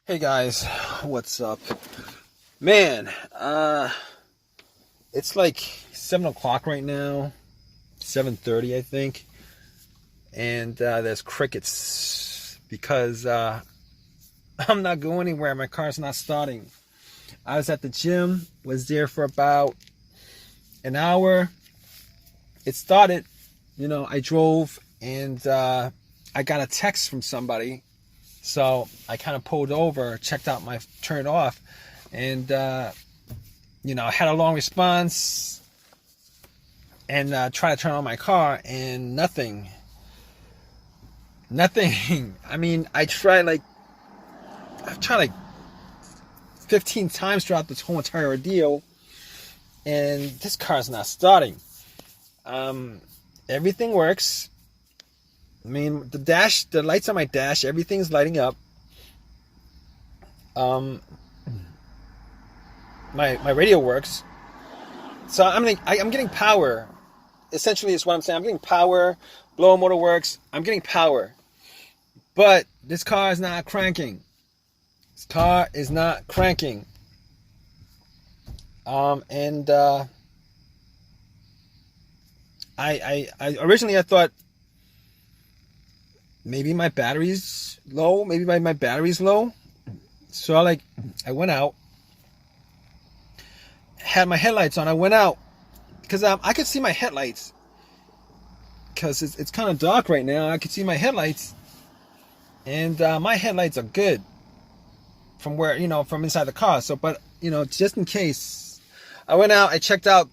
Hey guys, what's up? Man, it's like 7 o'clock right now, 7:30 I think, and there's crickets because I'm not going anywhere. My car's not starting. I was at the gym, was there for about an hour. It started, I drove and I got a text from somebody. So I kind of pulled over, checked out turned it off, and, I had a long response and tried to turn on my car and nothing. Nothing. I mean, I've tried like 15 times throughout this whole entire ordeal, and this car's not starting. Everything works. I mean, the lights on my dash, everything's lighting up. My radio works. So I'm getting power. Essentially, is what I'm saying. I'm getting power. Blower motor works. I'm getting power. But this car is not cranking. This car is not cranking. I originally I thought maybe my battery's low. Maybe my battery's low. So I went out, had my headlights on. I went out because I could see my headlights because it's kind of dark right now. I could see my headlights, and my headlights are good from from inside the car. So, but just in case, I went out. I checked out,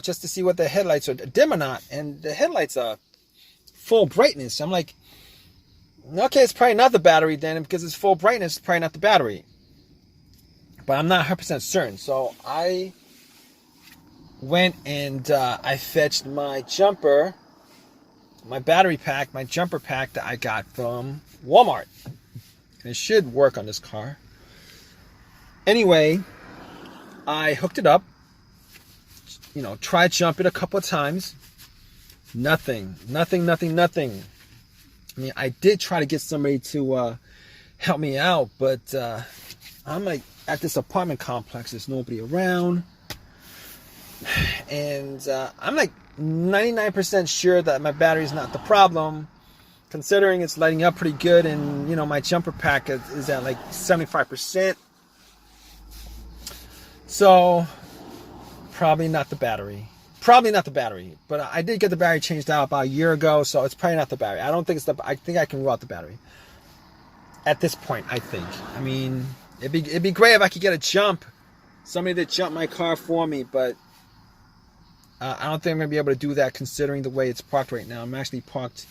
just to see what the headlights are dim or not, and the headlights are full brightness. I'm like, okay, it's probably not the battery then, because it's full brightness, it's probably not the battery. But I'm not 100% certain. So I went and I fetched my jumper, my battery pack, my jumper pack that I got from Walmart. And it should work on this car. Anyway, I hooked it up, tried jump it a couple of times. Nothing. I mean, I did try to get somebody to help me out, but I'm like at this apartment complex. There's nobody around. And I'm like 99% sure that my battery's not the problem, considering it's lighting up pretty good. And, my jumper pack is at like 75%. So, probably not the battery. But I did get the battery changed out about a year ago, so it's probably not the battery. I don't think I think I can rule out the battery. At this point, I think. I mean, it'd be great if I could get somebody to jump my car for me, but I don't think I'm going to be able to do that considering the way it's parked right now. I'm actually parked,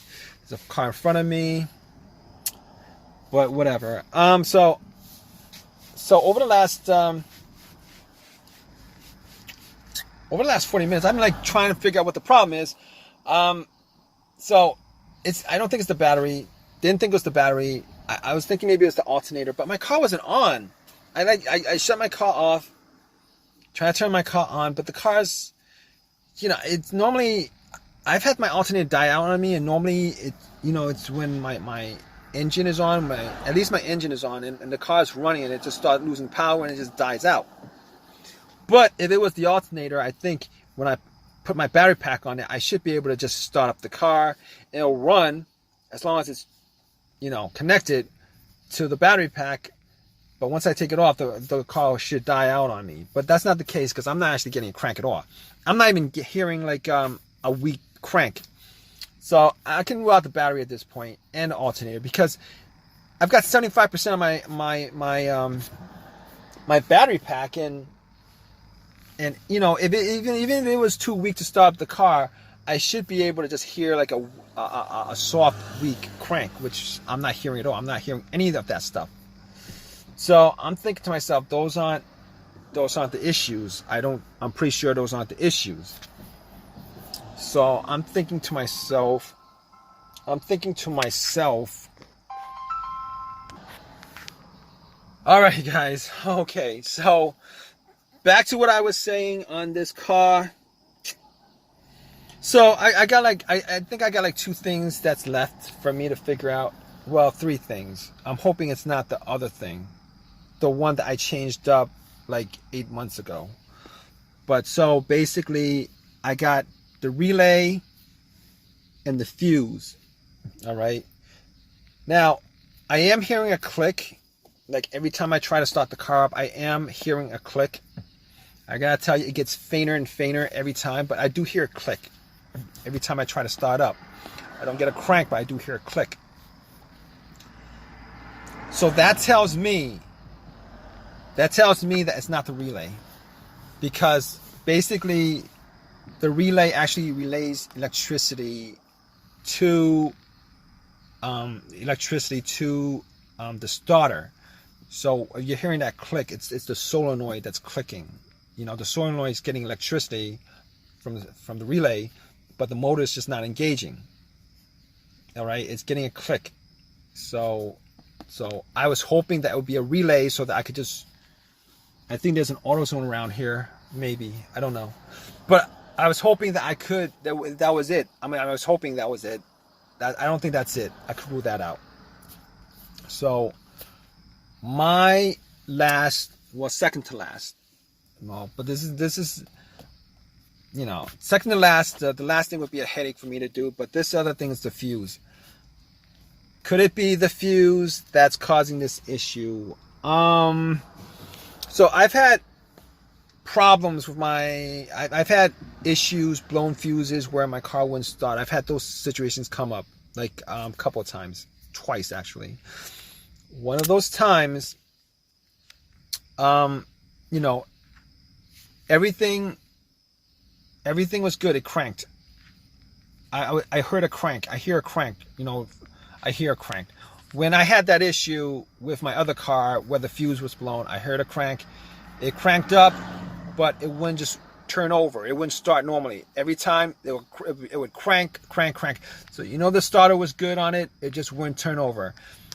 there's a car in front of me, but whatever. So over the last 40 minutes, I'm like trying to figure out what the problem is. So I don't think it's the battery. Didn't think it was the battery. I was thinking maybe it was the alternator, but my car wasn't on. I shut my car off, trying to turn my car on, but the car's, it's normally, I've had my alternator die out on me, and normally it's when my engine is on, at least my engine is on, and the car's running, and it just starts losing power and it just dies out. But if it was the alternator, I think when I put my battery pack on it, I should be able to just start up the car. It'll run as long as it's, connected to the battery pack. But once I take it off, the car should die out on me. But that's not the case because I'm not actually getting a crank at all. I'm not even hearing like a weak crank. So I can rule out the battery at this point and the alternator because I've got 75% of my battery pack in. And even if it was too weak to start up the car, I should be able to just hear like a soft, weak crank, which I'm not hearing at all. I'm not hearing any of that stuff. So I'm thinking to myself, those aren't the issues. I'm pretty sure those aren't the issues. So I'm thinking to myself. All right, guys. Okay, so. Back to what I was saying on this car. So I think I got like 2 things that's left for me to figure out. Well, 3 things. I'm hoping it's not the other thing. the one that I changed up like 8 months ago. But so basically, I got the relay and the fuse. All right. Now, I am hearing a click. Like every time I try to start the car up, I am hearing a click. I gotta tell you, it gets fainter and fainter every time, but I do hear a click every time I try to start up. I don't get a crank, but I do hear a click. So that tells me that it's not the relay, because basically the relay actually relays electricity to the starter. So you're hearing that click. It's the solenoid that's clicking. You know, the solenoid is getting electricity from the relay, but the motor is just not engaging. All right, it's getting a click. So I was hoping that it would be a relay so that I could just. I think there's an AutoZone around here, maybe, I don't know, but I was hoping that I could. That was it. I mean, I was hoping that was it. I don't think that's it. I could rule that out. So my last, well, second to last. No, but this is, you know, second to last. The last thing would be a headache for me to do, but this other thing is the fuse. Could it be the fuse that's causing this issue? So I've had problems with I've had issues, blown fuses where my car wouldn't start. I've had those situations come up like a couple of times, twice actually. One of those times, you know, everything was good. It cranked. I heard a crank. I hear a crank. You know, I hear a crank. When I had that issue with my other car where the fuse was blown, I heard a crank. It cranked up, but it wouldn't just turn over. It wouldn't start normally. Every time it would crank. So you know the starter was good on it. It just wouldn't turn over.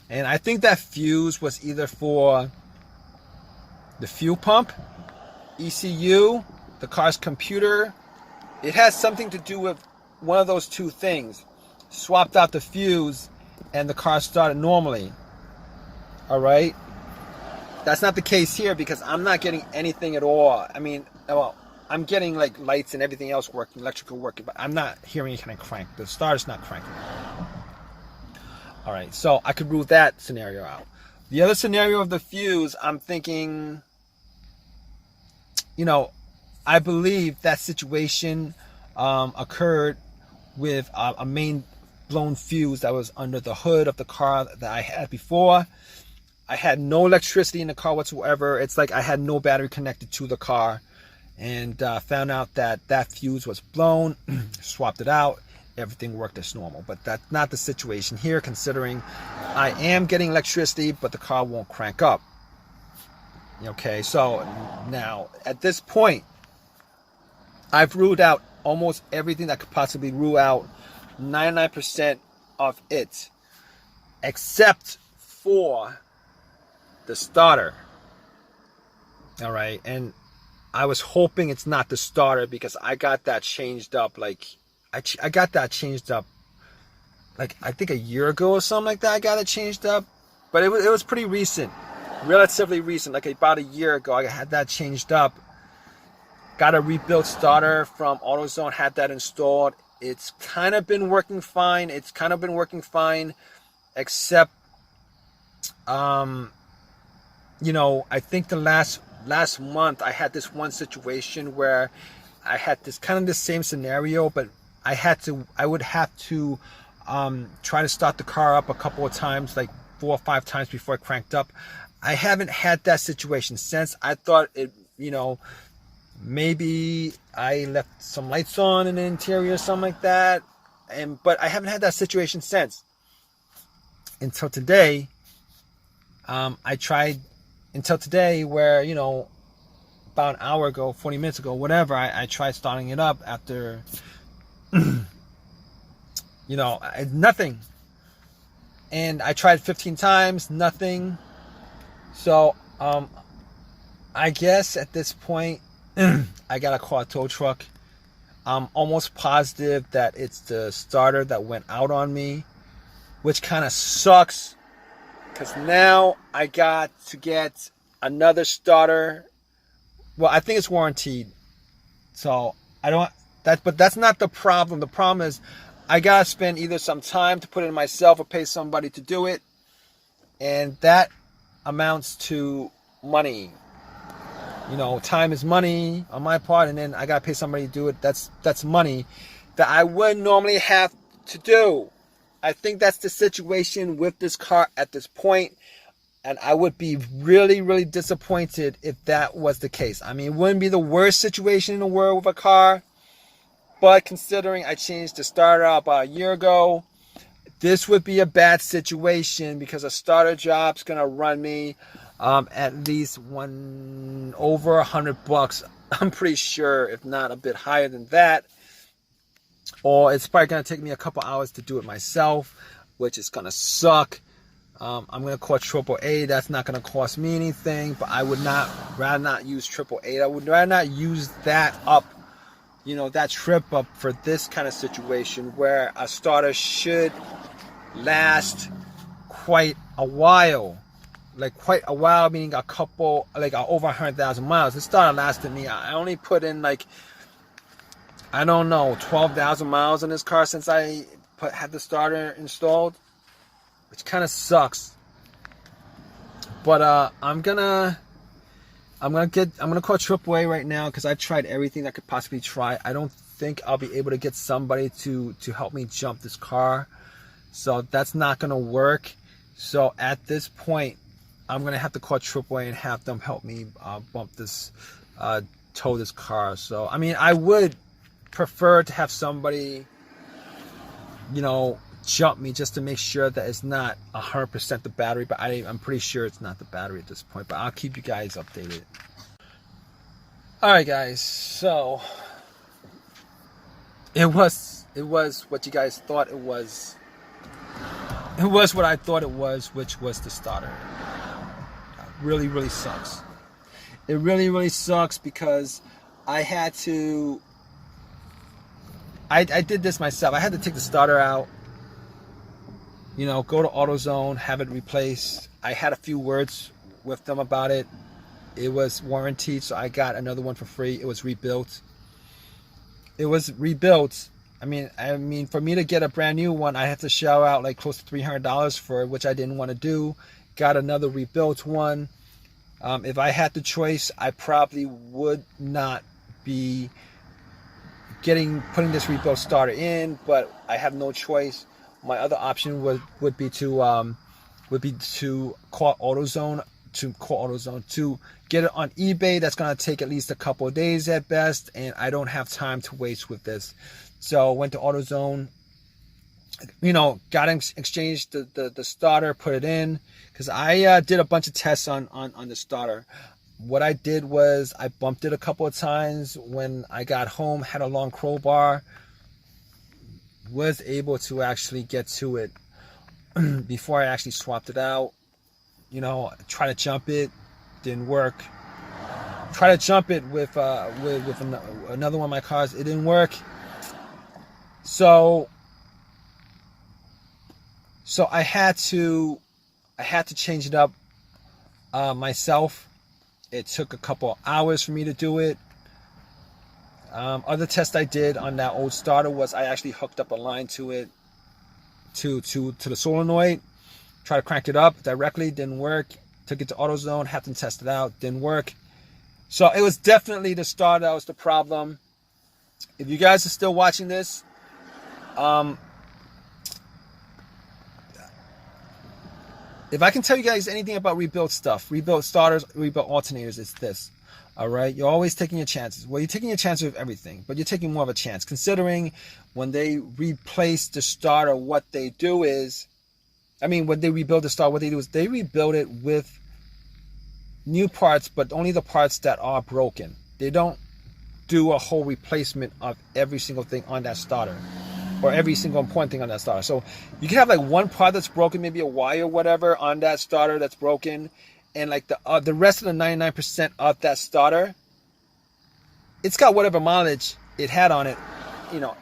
And I think that fuse was either for the fuel pump, ECU, the car's computer. It has something to do with one of those two things. Swapped out the fuse and the car started normally. All right. That's not the case here because I'm not getting anything at all. I mean, well, I'm getting like lights and everything else working, electrical working, but I'm not hearing any kind of crank. The starter's not cranking. All right, so I could rule that scenario out. The other scenario of the fuse, I'm thinking, you know, I believe that situation occurred with a main blown fuse that was under the hood of the car that I had before. I had no electricity in the car whatsoever. It's like I had no battery connected to the car, and found out that that fuse was blown, swapped it out. Everything worked as normal, but that's not the situation here, considering I am getting electricity, but the car won't crank up. Okay, so now at this point, I've ruled out almost everything that could possibly rule out 99% of it, except for the starter. All right, and I was hoping it's not the starter because I got that changed up like I got that changed up like I think a year ago or something like that. I got it changed up, but it was pretty recent, relatively recent, like about a year ago. I had that changed up. Got a rebuilt starter from AutoZone, had that installed. It's kind of been working fine. Except you know, I think the last month I had this one situation where I had this kind of the same scenario, but I would have to try to start the car up a couple of times, like 4 or 5 times before it cranked up. I haven't had that situation since. I thought it, you know, maybe I left some lights on in the interior or something like that, but I haven't had that situation since. Until today, I tried until today where, you know, about an hour ago, 40 minutes ago, whatever, I tried starting it up after, you know, nothing. And I tried 15 times, nothing. So, I guess at this point, I gotta call a tow truck. I'm almost positive that it's the starter that went out on me, which kind of sucks, because now I got to get another starter. Well, I think it's warranted. So I don't but that's not the problem. The problem is I gotta spend either some time to put it in myself or pay somebody to do it. And that amounts to money. Time is money on my part, and then I gotta pay somebody to do it. That's money that I wouldn't normally have to do. I think that's the situation with this car at this point, and I would be really, really disappointed if that was the case. I mean, it wouldn't be the worst situation in the world with a car, but considering I changed the starter out about a year ago, this would be a bad situation because a starter job's gonna run me at least over $100. I'm pretty sure, if not a bit higher than that. Or it's probably gonna take me a couple hours to do it myself, which is gonna suck. I'm gonna call AAA. That's not gonna cost me anything, but I would rather not use AAA. I would rather not use that up, that trip up for this kind of situation where a starter should last quite a while. Like quite a while, meaning a couple, like over 100,000 miles. This starter lasted me. I only put in 12,000 miles in this car since I had the starter installed, which kind of sucks. But I'm gonna call AAA right now because I tried everything I could possibly try. I don't think I'll be able to get somebody to help me jump this car, so that's not gonna work. So at this point, I'm gonna have to call AAA and have them help me tow this car. So I mean, I would prefer to have somebody, jump me just to make sure that it's not 100% the battery, but I'm pretty sure it's not the battery at this point, but I'll keep you guys updated. Alright guys, so it was what you guys thought it was. It was what I thought it was, which was the starter. Really, really sucks. It really, really sucks because I had to I did this myself. I had to take the starter out, go to AutoZone, have it replaced. I had a few words with them about it. It was warranted, so I got another one for free. It was rebuilt. I mean, for me to get a brand new one, I had to shell out like close to $300 for it, which I didn't want to do. Got another rebuilt one. If I had the choice, I probably would not be putting this rebuilt starter in, but I have no choice. My other option would be to call AutoZone to get it on eBay. That's gonna take at least a couple of days at best, and I don't have time to waste with this. So went to AutoZone, got exchanged the starter, put it in, because I did a bunch of tests on the starter. What I did was I bumped it a couple of times when I got home, had a long crowbar, was able to actually get to it before I actually swapped it out. Try to jump it, didn't work. Try to jump it with another one of my cars, it didn't work. So I had to change it up myself. It took a couple hours for me to do it. Other test I did on that old starter was I actually hooked up a line to it, to the solenoid. Tried to crank it up directly, didn't work. Took it to AutoZone, had them test it out, didn't work. So it was definitely the starter that was the problem. If you guys are still watching this, if I can tell you guys anything about rebuilt stuff, rebuilt starters, rebuilt alternators, it's this. All right, you're always taking your chances. Well, you're taking your chances with everything, but you're taking more of a chance. Considering when they replace the starter, what they do is, when they rebuild the starter, what they do is they rebuild it with new parts, but only the parts that are broken. They don't do a whole replacement of every single thing on that starter, or every single important thing on that starter. So you can have like one part that's broken, maybe a wire or whatever on that starter that's broken, and like the rest of the 99% of that starter, it's got whatever mileage it had on it,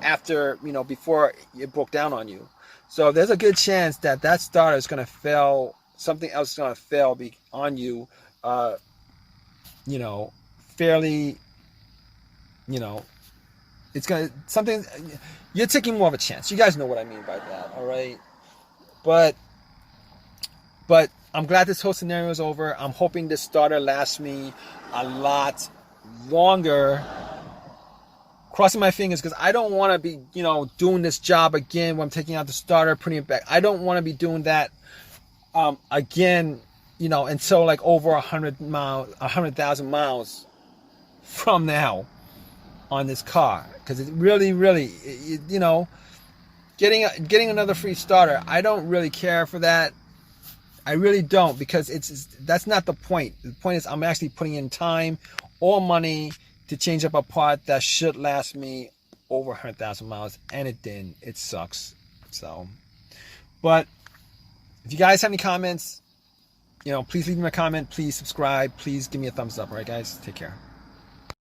after, before it broke down on you. So there's a good chance that starter is going to fail, something else is going to fail on you fairly, you know, it's gonna something. You're taking more of a chance. You guys know what I mean by that, all right? But I'm glad this whole scenario is over. I'm hoping this starter lasts me a lot longer. Crossing my fingers, because I don't want to be, doing this job again when I'm taking out the starter, putting it back. I don't want to be doing that again, until like over 100,000 miles from now on this car. Because it really, getting another free starter, I don't really care for that. I really don't, because that's not the point. The point is I'm actually putting in time or money to change up a part that should last me over 100,000 miles, and it didn't. It sucks. So, but if you guys have any comments, please leave me a comment. Please subscribe. Please give me a thumbs up. All right, guys? Take care.